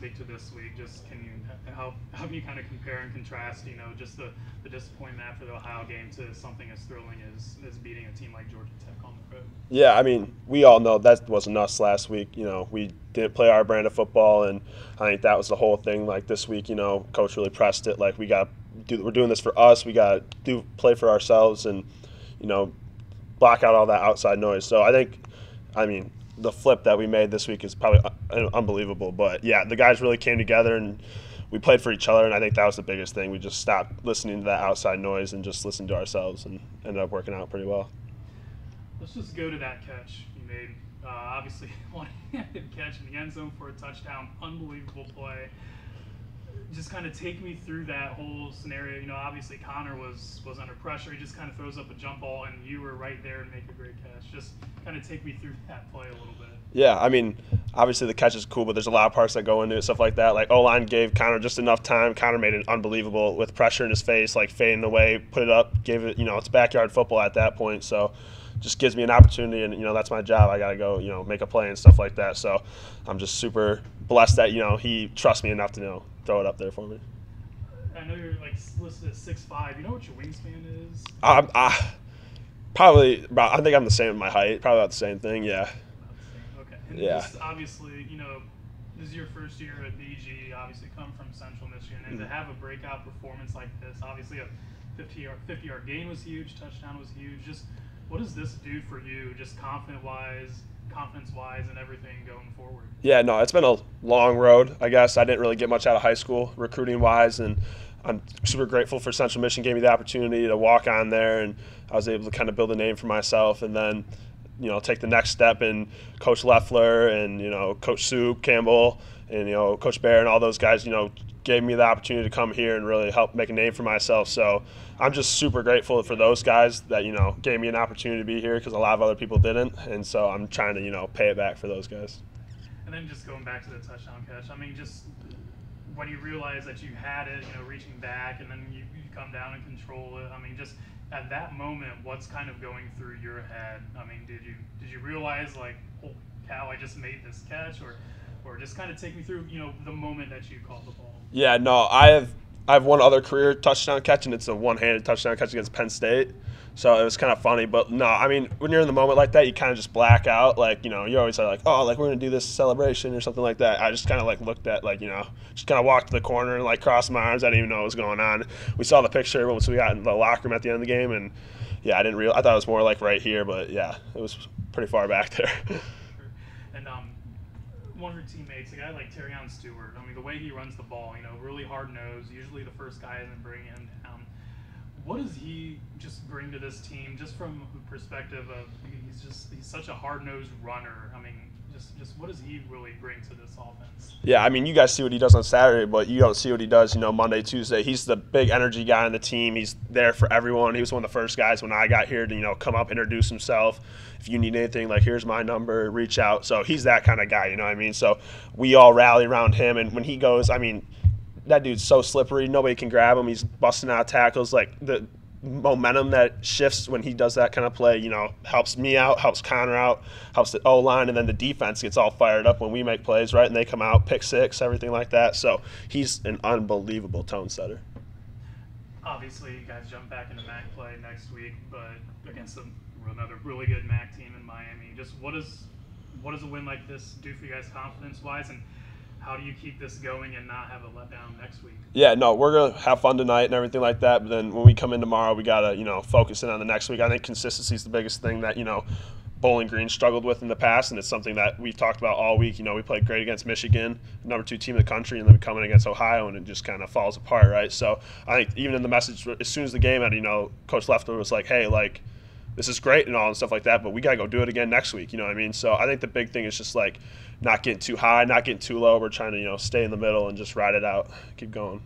last week to this week? Just can you help you kind of compare and contrast, just the disappointment after the Ohio game to something as thrilling as beating a team like Georgia Tech on the road? Yeah, I mean, we all know that wasn't us last week. We didn't play our brand of football, and I think that was the whole thing. Like this week, Coach really pressed it. Like we're doing this for us. We got to play for ourselves, and block out all that outside noise. So I mean, the flip that we made this week is probably unbelievable. But yeah, the guys really came together and we played for each other, and I think that was the biggest thing. We just stopped listening to that outside noise and just listened to ourselves, and ended up working out pretty well. Let's just go to that catch you made. Obviously, one-handed catch in the end zone for a touchdown. Unbelievable play. Just kind of take me through that whole scenario. Obviously Connor was under pressure. He just kind of throws up a jump ball, and you were right there and make a great catch. Just kind of take me through that play a little bit. Yeah, I mean, obviously the catch is cool, but there's a lot of parts that go into it, stuff like that. Like O-line gave Connor just enough time. Connor made it unbelievable with pressure in his face, like fading away, put it up, gave it, it's backyard football at that point. So just gives me an opportunity, and that's my job. I got to go, make a play and stuff like that. So I'm just super blessed that, he trusts me enough to, throw it up there for me. I know you're listed at 6'5". You know what your wingspan is? Probably about. I think I'm the same in my height. Probably about the same thing. Yeah. Okay. And yeah. Just obviously, this is your first year at BG. Obviously, come from Central Michigan, and to have a breakout performance like this, obviously a 50-yard gain was huge, touchdown was huge. Just what does this do for you, just confidence-wise, and everything going forward? Yeah, no, it's been a long road, I guess. I didn't really get much out of high school recruiting-wise, and I'm super grateful for Central Michigan gave me the opportunity to walk on there, and I was able to kind of build a name for myself, and then, take the next step in Coach Leffler and, Coach Sue Campbell and, Coach Bear and all those guys, gave me the opportunity to come here and really help make a name for myself. So I'm just super grateful for those guys that, gave me an opportunity to be here because a lot of other people didn't. And so I'm trying to, pay it back for those guys. And then just going back to the touchdown catch, I mean, just when you realize that you had it, reaching back, and then you come down and control it, I mean, just at that moment, what's kind of going through your head? I mean, did you realize, like, holy cow, I just made this catch? Or just kind of take me through, the moment that you caught the ball. Yeah, no, I have one other career touchdown catch, and it's a one-handed touchdown catch against Penn State. So it was kind of funny. But, no, I mean, when you're in the moment like that, you kind of just black out. Like, you always say, like, oh, like, we're going to do this celebration or something like that. I just kind of, like, looked at, like, just kind of walked to the corner and, like, crossed my arms. I didn't even know what was going on. We saw the picture once we got in the locker room at the end of the game. And, yeah, I thought it was more, like, right here. But, yeah, it was pretty far back there. And one of your teammates, a guy like Terion Stewart, I mean, the way he runs the ball, really hard-nosed, usually the first guy and then bringing him down. What does he just bring to this team, just from the perspective of he's such a hard-nosed runner? I mean, just what does he really bring to this offense? Yeah, I mean, you guys see what he does on Saturday, but you don't see what he does, Monday, Tuesday. He's the big energy guy on the team. He's there for everyone. He was one of the first guys when I got here to, come up, introduce himself. If you need anything, like, here's my number, reach out. So he's that kind of guy, you know what I mean? So we all rally around him, and when he goes, I mean, that dude's so slippery. Nobody can grab him. He's busting out tackles. Like, the momentum that shifts when he does that kind of play, helps me out, helps Connor out, helps the O-line, and then the defense gets all fired up when we make plays, right? And they come out, pick six, everything like that. So he's an unbelievable tone setter. Obviously, you guys jump back into MAC play next week, but against another really good MAC team in Miami. Just what does a win like this do for you guys confidence-wise, and how do you keep this going and not have a letdown next week? Yeah, no, we're going to have fun tonight and everything like that, but then when we come in tomorrow, we got to, focus in on the next week. I think consistency is the biggest thing that, Bowling Green struggled with in the past, and it's something that we've talked about all week. We played great against Michigan, number 2 team in the country, and then we come in against Ohio, and it just kind of falls apart, right? So I think even in the message, as soon as the game ended, Coach Leffler was like, hey, like, this is great and all and stuff like that, but we got to go do it again next week, you know what I mean? So I think the big thing is just, like, not getting too high, not getting too low. We're trying to, stay in the middle and just ride it out, keep going.